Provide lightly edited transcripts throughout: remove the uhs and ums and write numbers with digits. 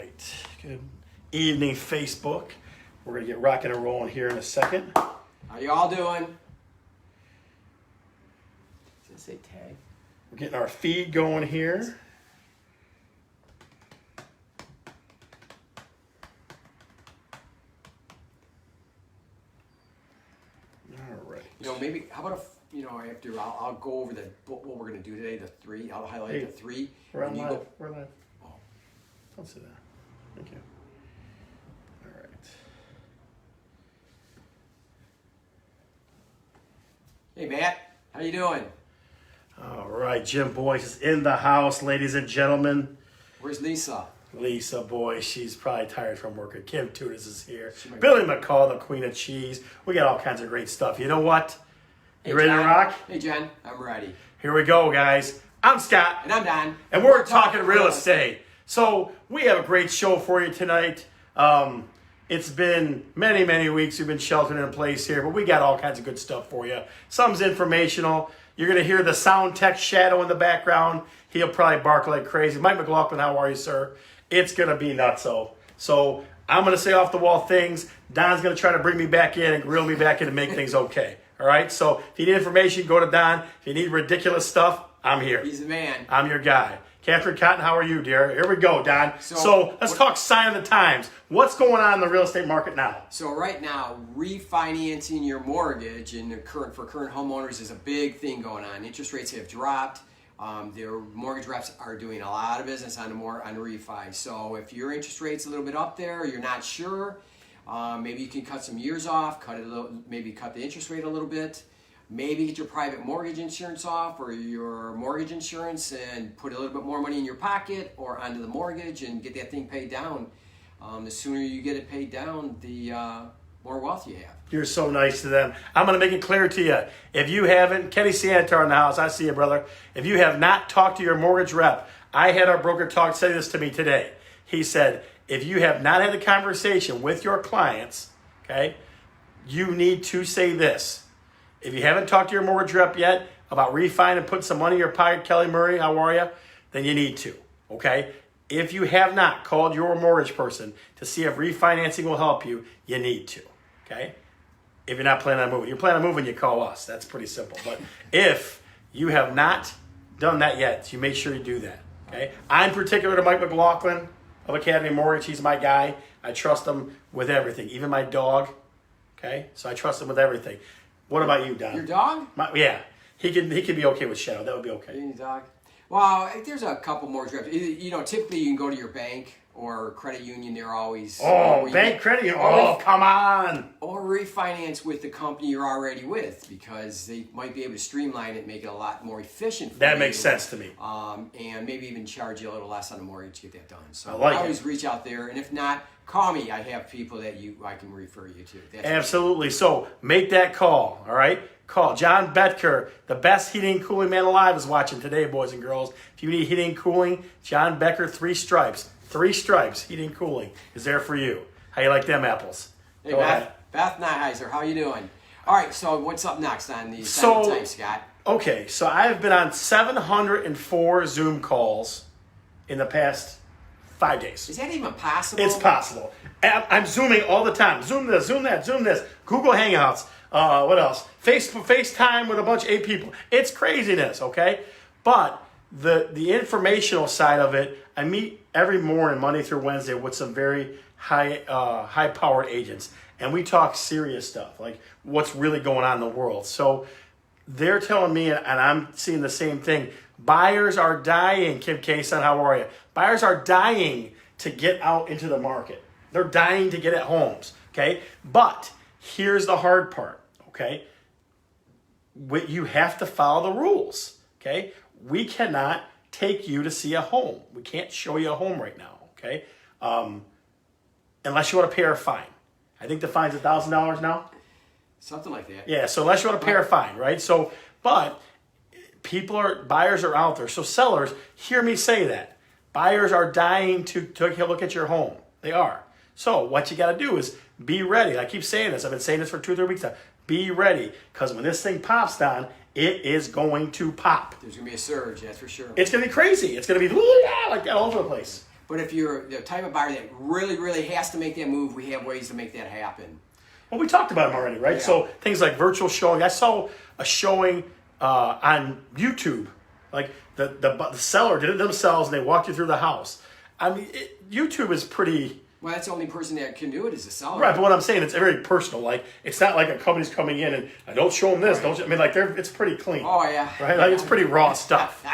right. Good evening, Facebook. We're going to get rocking and rolling here in a second. How y'all doing? Does it say tag? We're getting our feed going here. All right. You know, maybe, how about if, you know, after, I'll go over what we're going to do today, the three. I'll highlight the three. We're on and you live. go. We're live. Oh. Don't say that. Thank you. All right. Hey, Matt. How you doing? All right. Jim Boyce is in the house, ladies and gentlemen. Where's Lisa? Lisa Boyce, she's probably tired from working. Kim Tunis is here. She might Billy McCall, the queen of cheese. We got all kinds of great stuff. You know what? You Hey, ready Jen. to rock? Hey, Jen. I'm ready. Here we go, guys. I'm Scott. And I'm Don. And we're talking real estate. So we have a great show for you tonight. It's been many, many weeks. We've been sheltering in place here, but we got all kinds of good stuff for you. Some's informational. You're going to hear the sound tech Shadow in the background. He'll probably bark like crazy. Mike McLaughlin, how are you, sir? It's going to be nutso. So I'm going to say off-the-wall things. Don's going to try to bring me back in and reel me back in and make things okay. All right? So if you need information, go to Don. If you need ridiculous stuff, I'm here. He's the man. I'm your guy. Catherine Cotton, how are you, dear? Here we go, Don. So let's talk sign of the times. What's going on in the real estate market now? So right now, refinancing your mortgage for current homeowners is a big thing going on. Interest rates have dropped. Their mortgage reps are doing a lot of business on the refi. So if your interest rate's a little bit up there, you're not sure, maybe you can cut some years off, maybe cut the interest rate a little bit. Maybe get your private mortgage insurance off or your mortgage insurance and put a little bit more money in your pocket or onto the mortgage and get that thing paid down. The sooner you get it paid down, the more wealth you have. You're so nice to them. I'm going to make it clear to you. If you haven't, Kenny Santar in the house, I see you, brother. If you have not talked to your mortgage rep, I had our broker say this to me today. He said, if you have not had a conversation with your clients, okay, you need to say this. If you haven't talked to your mortgage rep yet about refi and putting some money in your pocket, Kelly Murray, how are you? Then you need to, okay? If you have not called your mortgage person to see if refinancing will help you, you need to, okay? If you're not planning on moving. You're planning on moving, you call us. That's pretty simple. But if you have not done that yet, you make sure you do that, okay? I'm particular to Mike McLaughlin of Academy Mortgage. He's my guy. I trust him with everything, even my dog, okay? So I trust him with everything. What about you, Don? Your dog? Yeah, he could be okay with Shadow. That would be okay. Your dog? Well, there's a couple mortgage reps. You know, typically you can go to your bank or credit union. They're always bank credit union. Oh, come on! Or refinance with the company you're already with because they might be able to streamline it, make it a lot more efficient. That makes sense to me. And maybe even charge you a little less on the mortgage to get that done. So I always reach out there, and if not, call me. I have people that I can refer you to. That's Absolutely. So make that call. All right. Call John Betker, the best heating and cooling man alive, is watching today, boys and girls. If you need heating and cooling, John Becker, 3 stripes. 3 stripes, heating and cooling is there for you. How you like them apples? Hey, Beth Nyheiser, how you doing? All right, so what's up next on the time, Scott? Okay, so I've been on 704 Zoom calls in the past 5 days. Is that even possible? It's possible. I'm Zooming all the time. Zoom this, Zoom that, Zoom this. Google Hangouts. What else? FaceTime with a bunch of 8 people. It's craziness, okay? But the informational side of it, I meet every morning, Monday through Wednesday, with some very high-powered agents. And we talk serious stuff, like what's really going on in the world. So they're telling me, and I'm seeing the same thing, buyers are dying. Kim Kaysen, how are you? Buyers are dying to get out into the market. They're dying to get at homes, okay? But here's the hard part, okay? You have to follow the rules, okay? We cannot take you to see a home. We can't show you a home right now, okay? Unless you want to pay our fine. I think the fine's $1,000 now. Something like that. Yeah, so unless you want to pay our fine, right? So, but buyers are out there. So sellers, hear me say that. Buyers are dying to look at your home. They are. So what you got to do is be ready. I keep saying this. I've been saying this for 2 or 3 weeks now. Be ready, because when this thing pops down, it is going to pop. There's going to be a surge, that's for sure. It's going to be crazy. It's going to be like that all over the place. But if you're the type of buyer that really, really has to make that move, we have ways to make that happen. Well, we talked about them already, right? Yeah. So things like virtual showing. I saw a showing on YouTube. Like the seller did it themselves, and they walked you through the house. I mean, YouTube is pretty. Well, that's the only person that can do it is the seller. Right, but what I'm saying, it's very personal. Like, it's not like a company's coming in and don't show them this. Don't you? I mean, like, it's pretty clean. Oh, yeah. Right? Like, it's pretty raw stuff.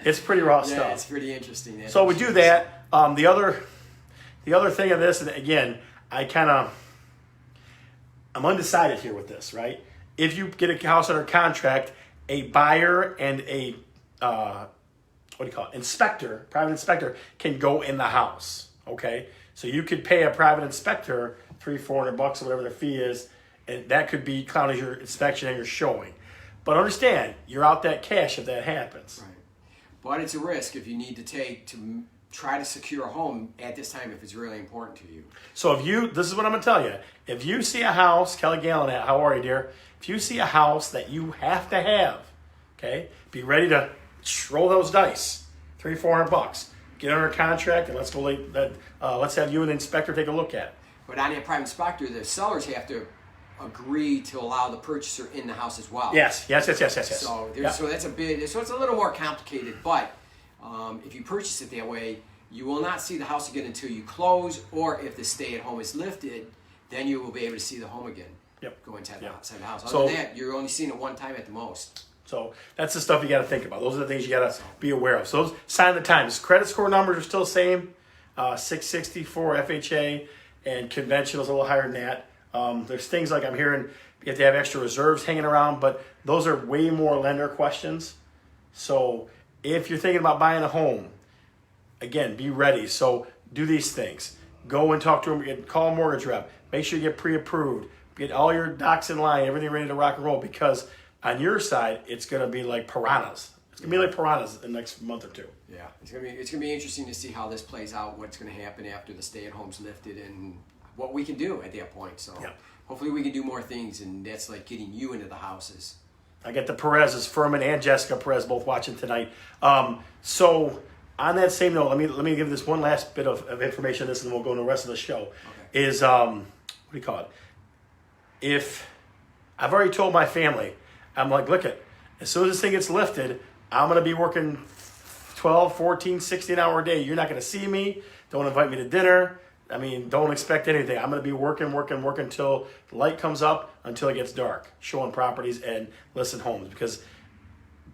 It's pretty raw stuff. Yeah, it's pretty interesting. So we do that. The other thing of this, and again, I'm undecided here with this, right? If you get a house under contract, a buyer and a inspector, private inspector, can go in the house. Okay, so you could pay a private inspector $300-400 or whatever their fee is, and that could be counted as your inspection and your showing. But understand, you're out that cash if that happens. Right. But it's a risk if you need to take to try to secure a home at this time if it's really important to you. So this is what I'm going to tell you. If you see a house, Kelly Gallen, how are you, dear? If you see a house that you have to have, okay, be ready to roll those dice, $300-400. Get under contract and let's go. Let's have you and the inspector take a look at it. But on that private inspector, the sellers have to agree to allow the purchaser in the house as well. Yes. So so that's so it's a little more complicated. But if you purchase it that way, you will not see the house again until you close, or if the stay-at-home is lifted, then you will be able to see the home again. Yep. Go inside the house. Other So- than that, you're only seeing it one time at the most. So that's the stuff you got to think about. Those are the things you got to be aware of. So sign the times. Credit score numbers are still the same, 660 for FHA, and conventional is a little higher than that. There's things like I'm hearing you have to have extra reserves hanging around, but those are way more lender questions. So if you're thinking about buying a home, again, be ready. So do these things. Go and talk to them. Call a mortgage rep. Make sure you get pre-approved. Get all your docs in line, everything ready to rock and roll, because on your side, it's going to be like piranhas. It's going to be like piranhas in the next month or two. Yeah, it's gonna be interesting to see how this plays out. What's going to happen after the stay-at-home's lifted, and what we can do at that point. So hopefully we can do more things, and that's like getting you into the houses. I got the Perez's, Furman and Jessica Perez, both watching tonight. So on that same note, let me give this one last bit of information on this, and then we'll go into the rest of the show. Okay. Is what do you call it? If I've already told my family, I'm like, look at, as soon as this thing gets lifted, I'm going to be working 12, 14, 16-hour a day. You're not going to see me. Don't invite me to dinner. I mean, don't expect anything. I'm going to be working until the light comes up, until it gets dark, showing properties and listing homes, because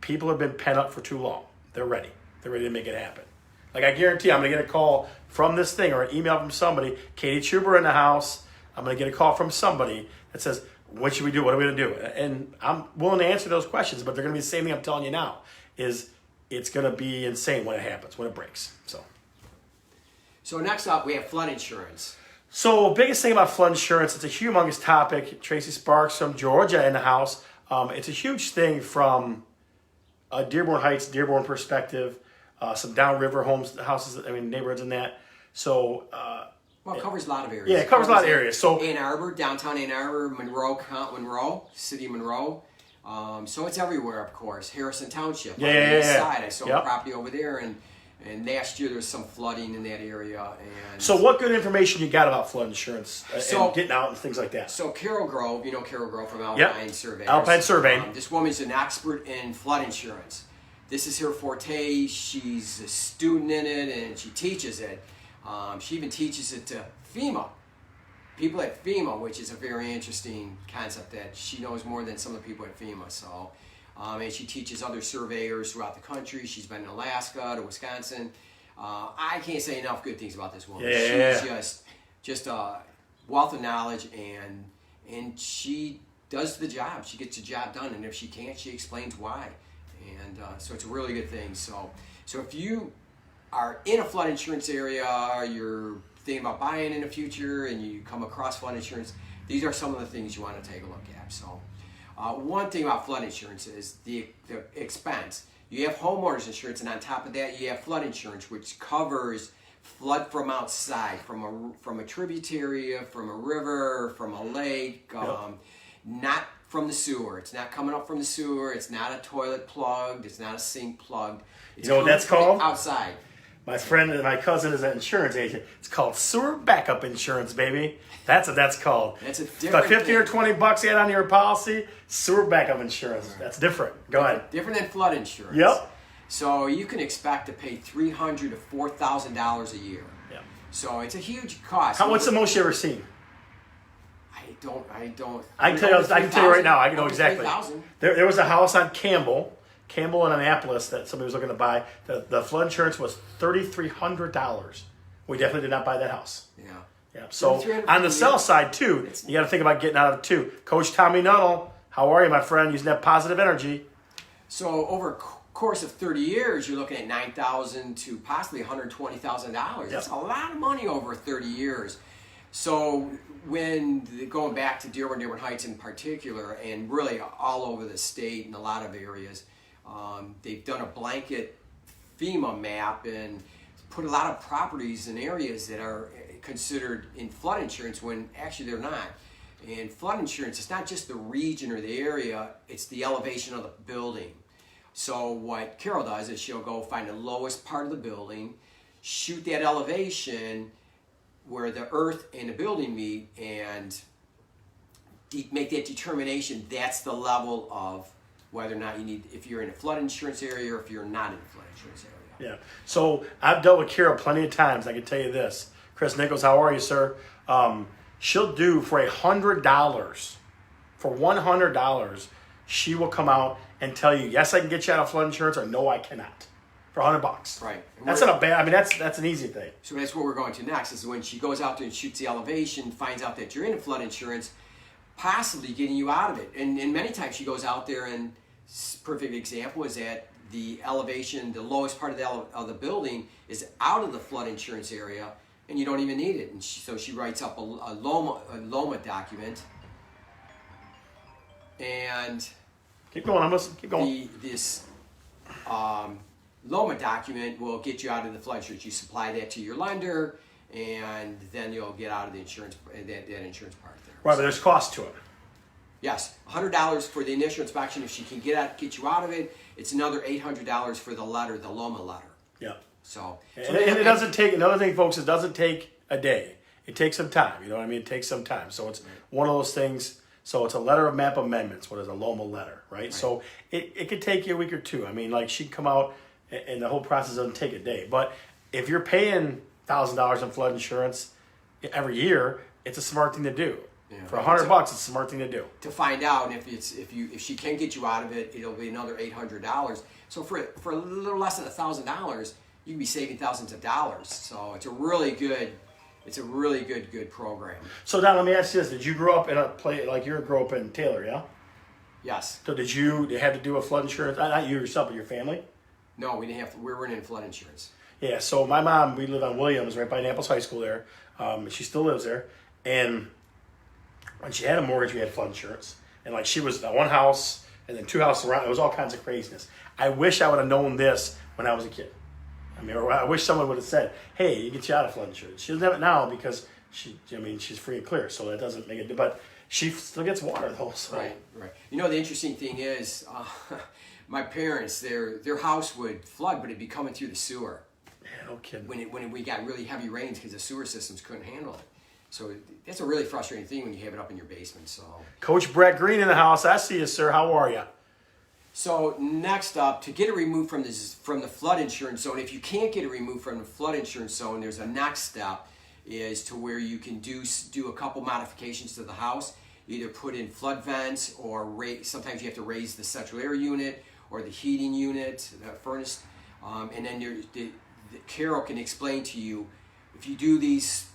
people have been pent up for too long. They're ready. They're ready to make it happen. Like, I guarantee I'm going to get a call from this thing or an email from somebody, Katie Chuber in the house. I'm going to get a call from somebody that says, what should we do? What are we going to do? And I'm willing to answer those questions, but they're going to be the same thing I'm telling you now, is it's going to be insane when it happens, when it breaks. So next up, we have flood insurance. So biggest thing about flood insurance, it's a humongous topic. Tracy Sparks from Georgia in the house. It's a huge thing from a Dearborn Heights, Dearborn perspective, some downriver houses, neighborhoods in that. So Well, it covers a lot of areas. Yeah, it covers a lot of areas. So Ann Arbor, downtown Ann Arbor, Monroe, City of Monroe. So it's everywhere, of course. Harrison Township, on the east side. I saw a property over there, and last year there was some flooding in that area. And so what good information you got about flood insurance and getting out and things like that? So Carol Grove, you know Carol Grove from Alpine Surveyors. Alpine Surveying. This woman's an expert in flood insurance. This is her forte. She's a student in it, and she teaches it. She even teaches it to FEMA, people at FEMA, which is a very interesting concept that she knows more than some of the people at FEMA. So, and she teaches other surveyors throughout the country. She's been in Alaska to Wisconsin. I can't say enough good things about this woman. She's just a wealth of knowledge, and she does the job. She gets the job done, and if she can't, she explains why. And so it's a really good thing. So if you are in a flood insurance area, you're thinking about buying in the future, and you come across flood insurance, these are some of the things you want to take a look at. So one thing about flood insurance is the expense. You have homeowners insurance, and on top of that, you have flood insurance, which covers flood from outside, from a tributary, from a river, from a lake, not from the sewer. It's not coming up from the sewer. It's not a toilet plugged. It's not a sink plugged. It's you know what that's called? Outside. My friend and my cousin is an insurance agent. It's called sewer backup insurance, baby. That's what that's called. That's a different About 50 thing. or 20 bucks you add on your policy, sewer backup insurance. That's different. Go ahead. Different than flood insurance. Yep. So you can expect to pay $300 to $4,000 a year. Yeah. So it's a huge cost. What's the most you ever seen? I don't. I can tell you right now. I can know Over exactly. 3,000. There was a house on Campbell in Annapolis that somebody was looking to buy. The flood insurance was $3,300. We definitely did not buy that house. Yeah. Yeah. So $3,300 on the sell side too, you got to think about getting out of it too. Coach Tommy Nunnall, how are you, my friend? Using that positive energy. So over a course of 30 years, you're looking at $9,000 to possibly $120,000. That's a lot of money over 30 years. So going back to Dearborn Heights in particular, and really all over the state in a lot of areas, they've done a blanket FEMA map and put a lot of properties in areas that are considered in flood insurance when actually they're not. And flood insurance, it's not just the region or the area, it's the elevation of the building. So what Carol does is she'll go find the lowest part of the building, shoot that elevation where the earth and the building meet, and make that determination. That's the level of whether or not you need, if you're in a flood insurance area or if you're not in a flood insurance area. Yeah. So I've dealt with Carol plenty of times. I can tell you this. Chris Nichols, how are you, sir? She'll do for $100. For $100, she will come out and tell you, yes, I can get you out of flood insurance, or no, I cannot. For $100. Right. And That's not a bad. I mean, that's an easy thing. So that's what we're going to next. Is when she goes out there and shoots the elevation, finds out that you're in a flood insurance, possibly getting you out of it. And many times she goes out there, and perfect example is that the elevation, the lowest part of the building, is out of the flood insurance area, and you don't even need it. And so she writes up a LOMA document, and Keep going. I'm listening. Keep going. This LOMA document will get you out of the flood insurance. You supply that to your lender, and then you'll get out of the insurance, that insurance part there. Right, but there's cost to it. Yes, $100 for the initial inspection. If she can get you out of it, it's another $800 for the letter, the LOMA letter. Yeah. So And it doesn't take, another thing, folks, it doesn't take a day. It takes some time. You know what I mean? It takes some time. So it's one of those things. So it's a letter of map amendments. What is a LOMA letter, right? So it could take you a week or two. I mean, like, she'd come out, and the whole process doesn't take a day. But if you're paying $1,000 in flood insurance every year, it's a smart thing to do. Yeah. For $100, it's a smart thing to do. To find out if she can get you out of it, it'll be another $800. So for a little less than $1,000, you can be saving thousands of dollars. So it's a really good program. So now let me ask you this: did you grow up in a place like you grew up in Taylor? Yeah. Yes. So did you have to do a flood insurance? Not you yourself, but your family. No, we didn't have to. We weren't in flood insurance. Yeah. So my mom, we lived on Williams, right by Annapolis High School there. She still lives there, and when she had a mortgage, we had flood insurance, and like she was one house and then two houses around. It was all kinds of craziness. I wish I would have known this when I was a kid. I mean, or I wish someone would have said, "Hey, you get you out of flood insurance." She doesn't have it now because she's free and clear, so that doesn't make it. But she still gets water though. So. Right. You know, the interesting thing is, my parents, their house would flood, but it'd be coming through the sewer. Yeah, no kidding. When we got really heavy rains because the sewer systems couldn't handle it. So that's a really frustrating thing when you have it up in your basement. So Coach Brett Green in the house. I see you, sir. How are you? So next up, to get it removed from the flood insurance zone, if you can't get it removed from the flood insurance zone, there's a next step, is to where you can do a couple modifications to the house, either put in flood vents or sometimes you have to raise the central air unit or the heating unit, the furnace, and then Carol can explain to you, if you do these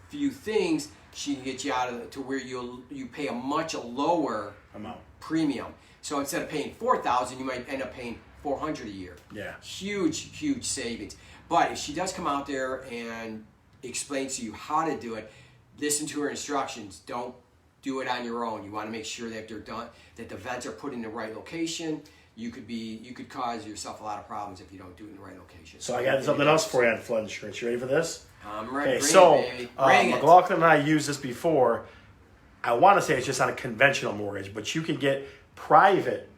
few things, she can get you out of to where you pay a much lower amount premium. So instead of paying $4,000, you might end up paying $400 a year. Yeah. Huge savings. But if she does come out there and explains to you how to do it, listen to her instructions. Don't do it on your own. You want to make sure that they're done, that the vents are put in the right location. You could cause yourself a lot of problems if you don't do it in the right location. So I got something else for you on flood insurance. You ready for this? I'm ready. Okay, so Bring it. McLaughlin and I used this before. I want to say it's just on a conventional mortgage, but you can get private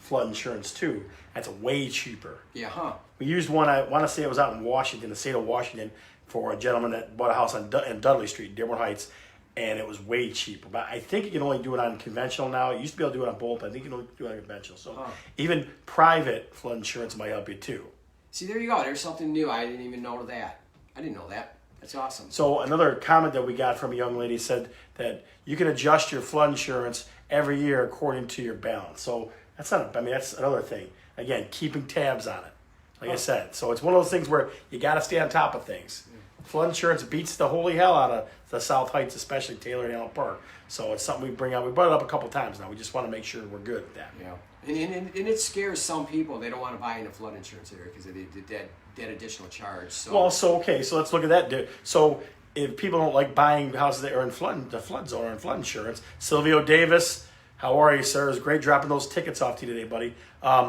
flood insurance too. That's way cheaper. Yeah, huh? We used one, I want to say it was out in Washington, the state of Washington, for a gentleman that bought a house on in Dudley Street, Dearborn Heights, and it was way cheaper. But I think you can only do it on conventional now. You used to be able to do it on both, but I think you can only do it on conventional. So even private flood insurance might help you too. See, there you go. There's something new. I didn't even know that. I didn't know that. That's awesome. So another comment that we got from a young lady said that you can adjust your flood insurance every year according to your balance. So that's not, I mean, that's another thing. Again, keeping tabs on it. Like I said, so it's one of those things where you got to stay on top of things. Flood insurance beats the holy hell out of the South Heights, especially Taylor and Allen Park. So it's something we bring out. We brought it up a couple times now. We just want to make sure we're good with that. Yeah, and it scares some people. They don't want to buy into flood insurance area because of that additional charge. So. Well, so okay, so let's look at that. So if people don't like buying houses that are in the flood zone or in flood insurance, Silvio Davis, how are you, sir? It was great dropping those tickets off to you today, buddy.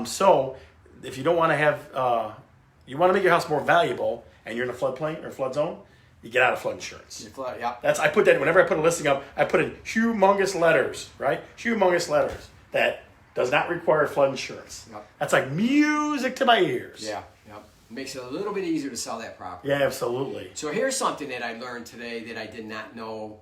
So if you don't want to have, you want to make your house more valuable, and you're in a floodplain or flood zone, you get out of flood insurance. Yeah. I put that whenever I put a listing up. I put in humongous letters, right? Humongous letters that does not require flood insurance. Yep. That's like music to my ears. Yeah. Yep. Makes it a little bit easier to sell that property. Yeah, absolutely. So here's something that I learned today that I did not know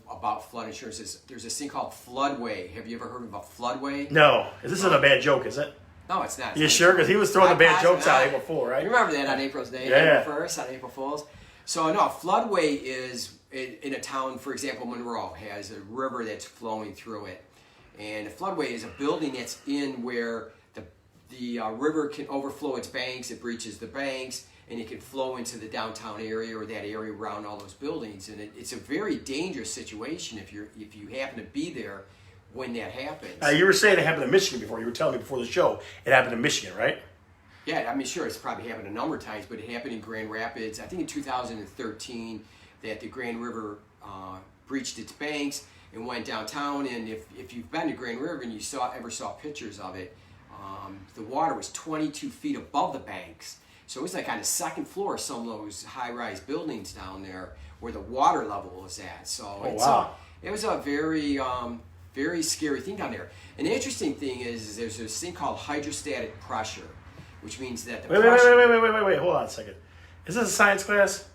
about flood insurance. There's this thing called floodway. Have you ever heard of a floodway? No, this isn't a bad joke, is it? No, it's not. You sure? Because he was throwing the bad jokes out April Fool, right? You remember that on April's Day, Yeah. April 1st, on April Fool's? So, no, a floodway is in a town, for example, Monroe has a river that's flowing through it. And a floodway is a building that's in where the river can overflow its banks, it breaches the banks, and it can flow into the downtown area or that area around all those buildings. And it's a very dangerous situation if you happen to be there when that happens. You were saying it happened in Michigan before. You were telling me before the show it happened in Michigan, right? Yeah, I mean, sure, it's probably happened a number of times, but it happened in Grand Rapids. I think in 2013 that the Grand River breached its banks and went downtown. And if you've been to Grand River and you ever saw pictures of it, the water was 22 feet above the banks. So it was like on the second floor of some of those high-rise buildings down there where the water level was at. So it was a very, very scary thing down there. And the interesting thing is there's this thing called hydrostatic pressure, which means that the pressure... Wait, hold on a second. Is this a science class?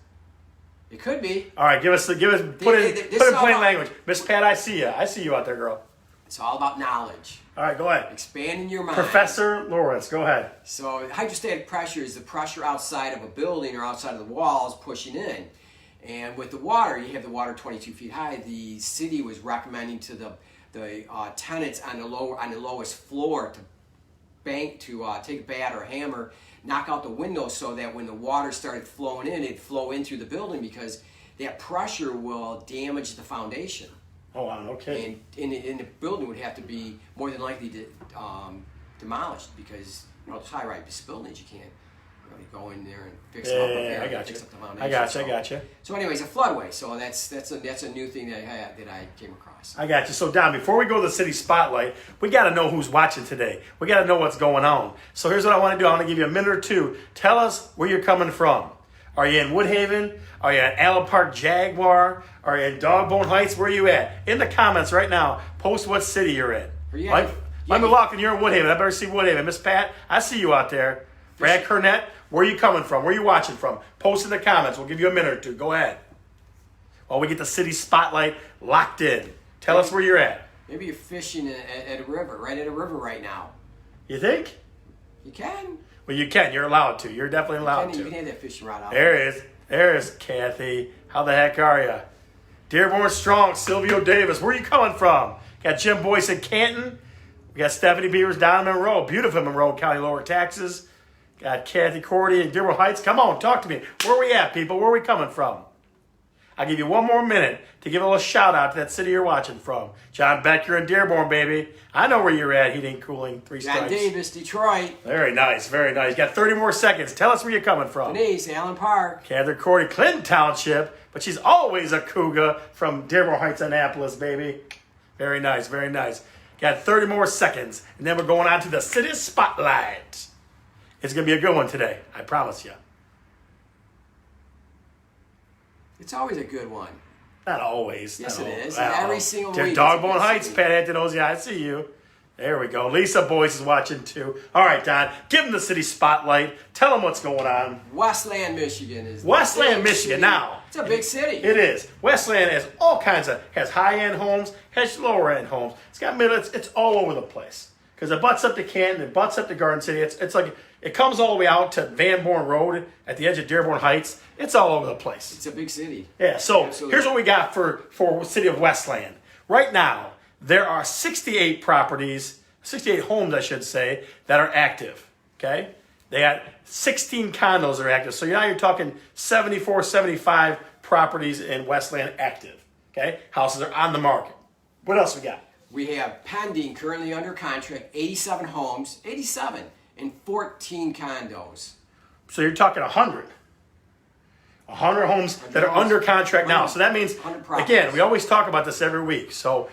It could be. All right, put in plain language. Miss Pat, I see you. I see you out there, girl. It's all about knowledge. All right, go ahead. Expanding your mind. Professor Lawrence, go ahead. So hydrostatic pressure is the pressure outside of a building or outside of the walls pushing in. And with the water, you have the water 22 feet high. The city was recommending to the tenants on the lowest floor to take a bat or a hammer, knock out the windows so that when the water started flowing in, it'd flow in through the building because that pressure will damage the foundation. Oh, wow, okay. And the building would have to be more than likely demolished because those high-rise buildings, you can't really go in there and fix them up. I got you. Fix up the foundation. I got you. So anyways, a floodway. So that's a new thing that I came across. I got you. So Don, before we go to the city spotlight, we got to know who's watching today. We got to know what's going on. So here's what I want to do. I want to give you a minute or two. Tell us where you're coming from. Are you in Woodhaven? Are you at Allen Park Jaguar? Are you in Dogbone Heights? Where are you at? In the comments right now, post what city you're in. Mike McLaughlin, you're in Woodhaven. I better see Woodhaven. Miss Pat, I see you out there. Brad Kernett, where are you coming from? Where are you watching from? Post in the comments. We'll give you a minute or two. Go ahead. While we get the city spotlight locked in. Tell us where you're at. Maybe you're fishing at a river, right at a river right now. You think? You can. Well, you can. You're allowed to. You're definitely allowed to. You can have that fishing rod out. There's Kathy. How the heck are you? Dearborn Strong, Silvio Davis. Where are you coming from? Got Jim Boyce in Canton. We got Stephanie Beavers down in Monroe. Beautiful Monroe County, lower taxes. Got Kathy Cordy in Dearborn Heights. Come on, talk to me. Where are we at, people? Where are we coming from? I'll give you one more minute to give a little shout out to that city you're watching from. John Becker in Dearborn, baby. I know where you're at. Heating, cooling, 3 stripes. John Davis, Detroit. Very nice, very nice. Got 30 more seconds. Tell us where you're coming from. Denise, Allen Park. Catherine Cordy, Clinton Township, but she's always a cougar from Dearborn Heights, Annapolis, baby. Very nice, very nice. Got 30 more seconds, and then we're going on to the city spotlight. It's going to be a good one today, I promise you. It's always a good one. Not always. Yes, no. it is. Well, every single week. Dogbone Heights, Pat Antonosi, I see you. There we go. Lisa Boyce is watching too. All right, Don, give them the city spotlight. Tell them what's going on. Westland, Michigan is Westland, Michigan. Now, it's a big city. It is. Westland has all kinds of, has high-end homes, has lower-end homes. It's got middle, it's all over the place. Because it butts up to Canton, it butts up to Garden City. It's like, it comes all the way out to Van Born Road at the edge of Dearborn Heights. It's all over the place. It's a big city. Yeah, so Absolutely. Here's what we got for city of Westland. Right now, there are 68 properties, 68 homes, I should say, that are active, okay? They got 16 condos that are active. So now you're talking 74, 75 properties in Westland active, okay? Houses are on the market. What else we got? We have pending, currently under contract, 87 homes, 87, and 14 condos. So you're talking 100. 100 homes that are under contract now. So that means, again, we always talk about this every week. So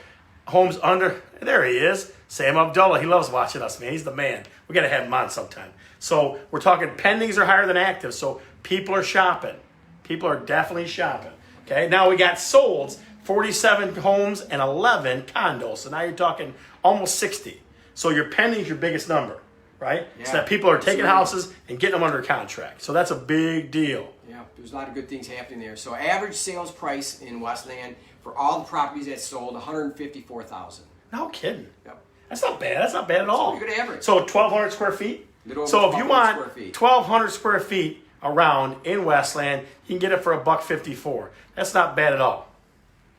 homes under, there he is, Sam Abdullah. He loves watching us, man. He's the man. We got to have him on sometime. So we're talking pendings are higher than active. So people are shopping. People are definitely shopping. Okay, now we got solds, 47 homes and 11 condos. So now you're talking almost 60. So your pending's your biggest number, right? Yeah, so that people are taking absolutely. houses and getting them under contract. So that's a big deal. Yeah, there's a lot of good things happening there. So average sales price in Westland for all the properties that sold, $154,000. No kidding. Yep. That's not bad. That's not bad at all. Pretty good average. So 1,200 square feet? Little over So if you 1,200 want square feet. 1,200 square feet around in Westland, you can get it for $154. That's not bad at all.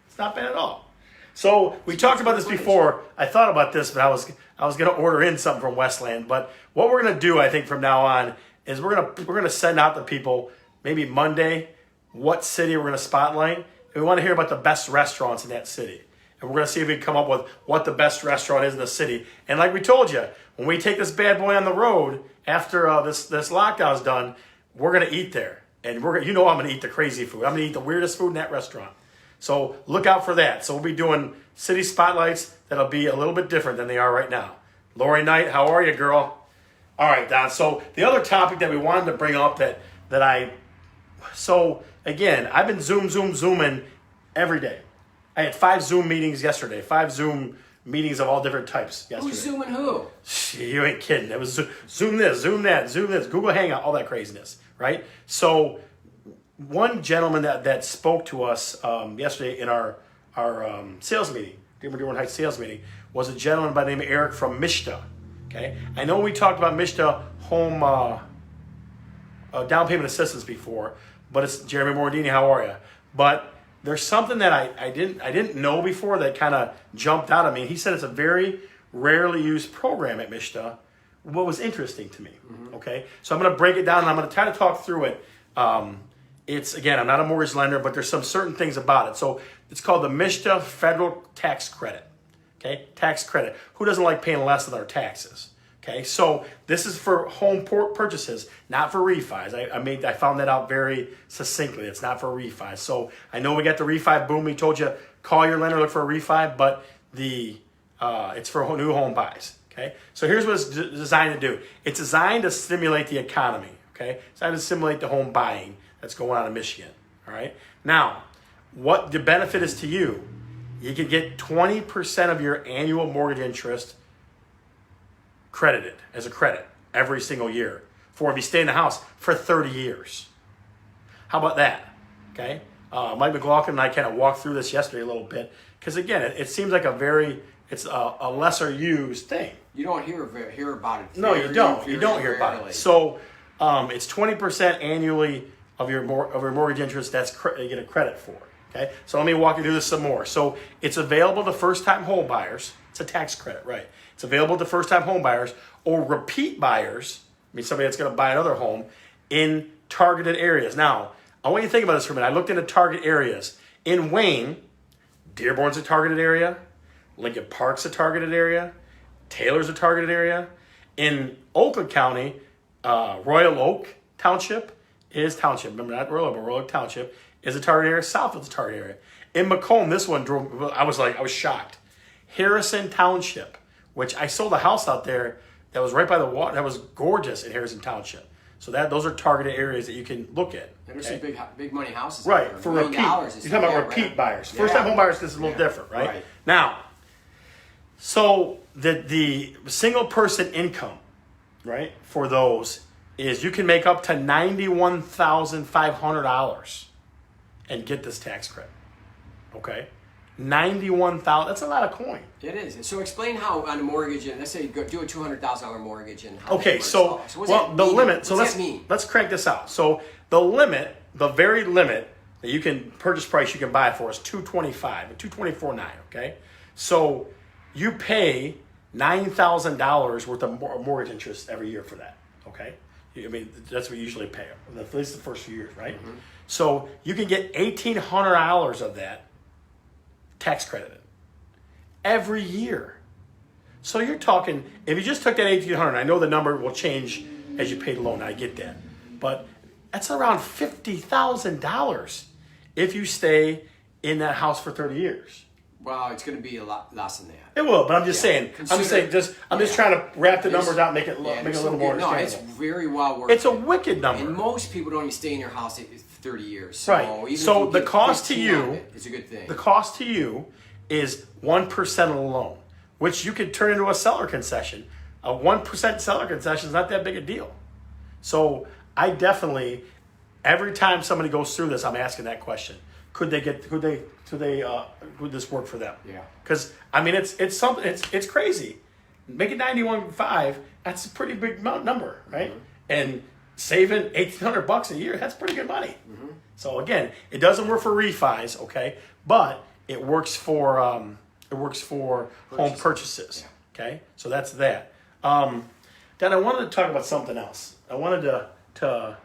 It's not bad at all. So we talked about this before. I thought about this, but I was going to order in something from Westland. But what we're going to do, I think, from now on is we're going to send out to people maybe Monday what city we're going to spotlight. And we want to hear about the best restaurants in that city. And we're going to see if we can come up with what the best restaurant is in the city. And like we told you, when we take this bad boy on the road after this lockdown's done, we're going to eat there. And I'm going to eat the crazy food. I'm going to eat the weirdest food in that restaurant. So look out for that. So we'll be doing city spotlights that'll be a little bit different than they are right now. Lori Knight, how are you, girl? All right, Don. So the other topic that we wanted to bring up so again, I've been zooming every day. I had 5 Zoom meetings yesterday, 5 Zoom meetings of all different types yesterday. Who's zooming who? You ain't kidding. It was Zoom this, Zoom that, Zoom this, Google Hangout, all that craziness, right? So one gentleman that spoke to us yesterday in our sales meeting, Dearborn Heights sales meeting, was a gentleman by the name of Eric from MHSDA. Okay, I know we talked about MHSDA home down payment assistance before, but it's Jeremy Mordini. How are you? But there's something that I didn't know before that kind of jumped out at me. He said it's a very rarely used program at MHSDA. What was interesting to me. Mm-hmm. Okay, so I'm going to break it down and I'm going to try to talk through it. It's, again, I'm not a mortgage lender, but there's some certain things about it. So it's called the MHSDA Federal Tax Credit. Okay, tax credit. Who doesn't like paying less than their taxes? Okay, so this is for home purchases, not for refis. I found that out very succinctly. It's not for refis. So I know we got the refi boom. We told you call your lender, look for a refi, but it's for new home buys. Okay, so here's what it's designed to do. It's designed to stimulate the economy. Okay, it's designed to stimulate the home buying that's going on in Michigan. All right, now what the benefit is to you? You can get 20% of your annual mortgage interest credited as a credit every single year for if you stay in the house for 30 years. How about that? Okay. Mike McLaughlin and I kind of walked through this yesterday a little bit because, again, it seems like it's a lesser used thing. You don't hear about it. No, you don't. You don't hear about it. So it's 20% annually of your mortgage interest you get a credit for. Okay, so let me walk you through this some more. So it's available to first-time home buyers. It's a tax credit, right? It's available to first-time home buyers or repeat buyers, I mean somebody that's going to buy another home, in targeted areas. Now, I want you to think about this for a minute. I looked into target areas. In Wayne, Dearborn's a targeted area. Lincoln Park's a targeted area. Taylor's a targeted area. In Oakland County, Royal Oak Township is township. Remember, not Royal Oak, but Royal Oak Township is a target area. Southfield's a target area. In Macomb, this one drove. I was shocked. Harrison Township, which I sold a house out there that was right by the water. That was gorgeous in Harrison Township. So those are targeted areas that you can look at. And there's some big money houses. Right, there. for repeat. You're talking about repeat buyers. Yeah. First time home buyers, this is a little different, right? Now, so the single person income, right, for those is you can make up to $91,500 and get this tax credit. Okay? 91,000. That's a lot of coin. It is. So explain how on a mortgage, and let's say you do a $200,000 mortgage, and how Okay, that works. so What's that the mean? limit. So What's that mean? let's crank this out. So the limit, the very limit that you can purchase price you can buy it for is $225, $224.9. Okay, so you pay $9,000 worth of mortgage interest every year for that. Okay, I mean that's what you usually pay, at least the first few years, right? Mm-hmm. So you can get $1,800 of that tax credited every year. So you're talking, if you just took that $1,800, I know the number will change as you pay the loan, I get that. But that's around $50,000 if you stay in that house for 30 years. Well, it's going to be a lot less than that. It will, but I'm just saying, I'm just trying to wrap the numbers out, make it a little more No, understandable. it's very well worth It's a it. wicked number. And most people don't even stay in your house 30 years. So Right. even So if you the get cost to 15 out of you, it, it's a good thing. the cost to you is 1% of the loan, which you could turn into a seller concession. A 1% seller concession is not that big a deal. So I definitely, every time somebody goes through this, I'm asking that question: Could this work for them? Yeah. Because I mean, it's something. It's crazy. Making 91.5, that's a pretty big number, right? Mm-hmm. And saving $1,800 a year, that's pretty good money. Mm-hmm. So again, it doesn't work for refis, okay, but it works for home purchases. Yeah. Okay, so that's that. Then I wanted to talk about something else. I wanted to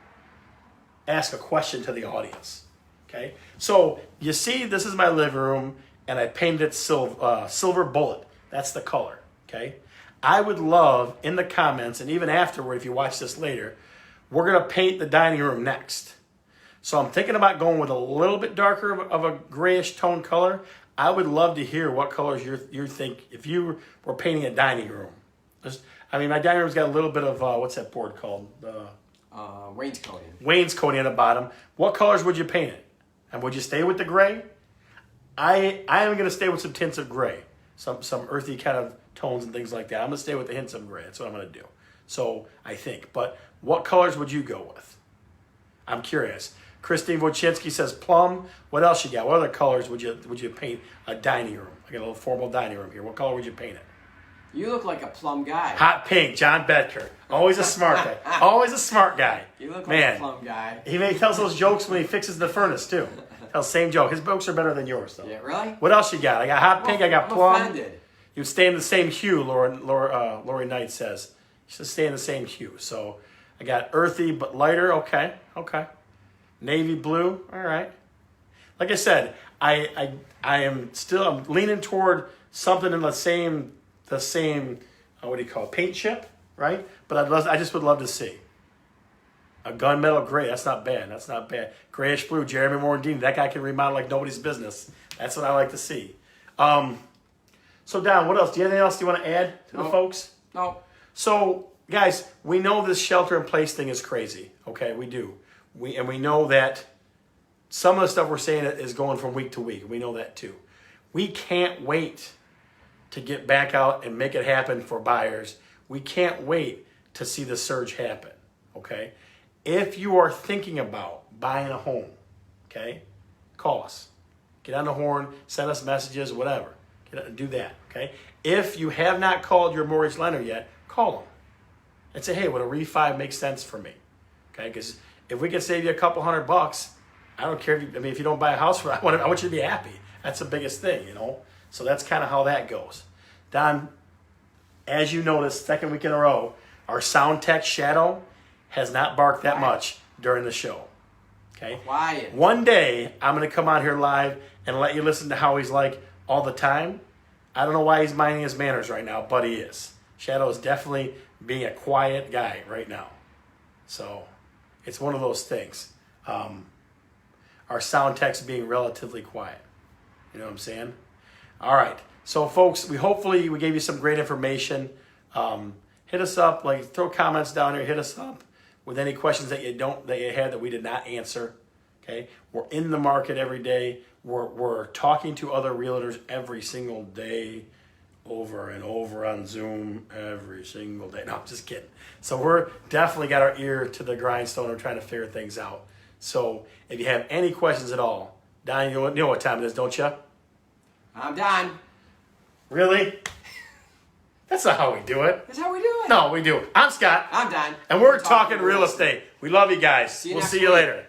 ask a question to the audience. Okay, so you see, this is my living room, and I painted it silver bullet. That's the color. Okay, I would love in the comments, and even afterward, if you watch this later, we're gonna paint the dining room next. So I'm thinking about going with a little bit darker of a grayish tone color. I would love to hear what colors you think if you were painting a dining room. My dining room's got a little bit of what's that board called? Wainscoting. Wainscoting at the bottom. What colors would you paint it? And would you stay with the gray? I am going to stay with some tints of gray, some earthy kind of tones and things like that. I'm going to stay with the hints of gray. That's what I'm going to do. So I think. But what colors would you go with? I'm curious. Christine Wojcinski says plum. What else you got? What other colors would you paint a dining room? I got a little formal dining room here. What color would you paint it? You look like a plum guy. Hot pink, John Betker. Always a smart guy. Always a smart guy. You look like Man, a plum guy. He tells those jokes when he fixes the furnace too. Tells the same joke. His jokes are better than yours though. Yeah, really? What else you got? I got hot pink. I got plum. Offended. You stay in the same hue. Lori Knight says. You should stay in the same hue. So I got earthy but lighter. Okay. Navy blue. All right. Like I said, I'm leaning toward something in the same what do you call it? Paint chip, right? But I just would love to see a gunmetal gray. That's not bad. Grayish blue. Jeremy Morandini. That guy can remodel like nobody's business. That's what I like to see. So Don, what else? Do you have anything else you want to add to the folks? No. So guys, we know this shelter in place thing is crazy. Okay, we do. We know that some of the stuff we're saying is going from week to week. We know that too. We can't wait to get back out and make it happen for buyers. We can't wait to see the surge happen, okay? If you are thinking about buying a home, okay, call us. Get on the horn, send us messages, whatever. Do that, okay? If you have not called your mortgage lender yet, call them and say, hey, would a refi make sense for me? Okay, because if we can save you a couple $100, I don't care if you don't buy a house for it. I want you to be happy. That's the biggest thing, So that's kind of how that goes. Don, as you noticed, second week in a row, our sound tech Shadow has not barked that much during the show. Okay? Quiet. One day, I'm going to come on here live and let you listen to how he's like all the time. I don't know why he's minding his manners right now, but he is. Shadow is definitely being a quiet guy right now. So it's one of those things. Our sound tech's being relatively quiet. You know what I'm saying? All right. So, folks, we gave you some great information. Hit us up, throw comments down here. Hit us up with any questions that you had that we did not answer. Okay, we're in the market every day. We're talking to other realtors every single day, over and over on Zoom every single day. No, I'm just kidding. So we're definitely got our ear to the grindstone. We're trying to figure things out. So if you have any questions at all, Don, you know what time it is, don't you? I'm Don. Really? That's not how we do it. That's how we do it. No, we do. I'm Scott. I'm Don. And we're talking real estate. We love you guys. We'll see you later.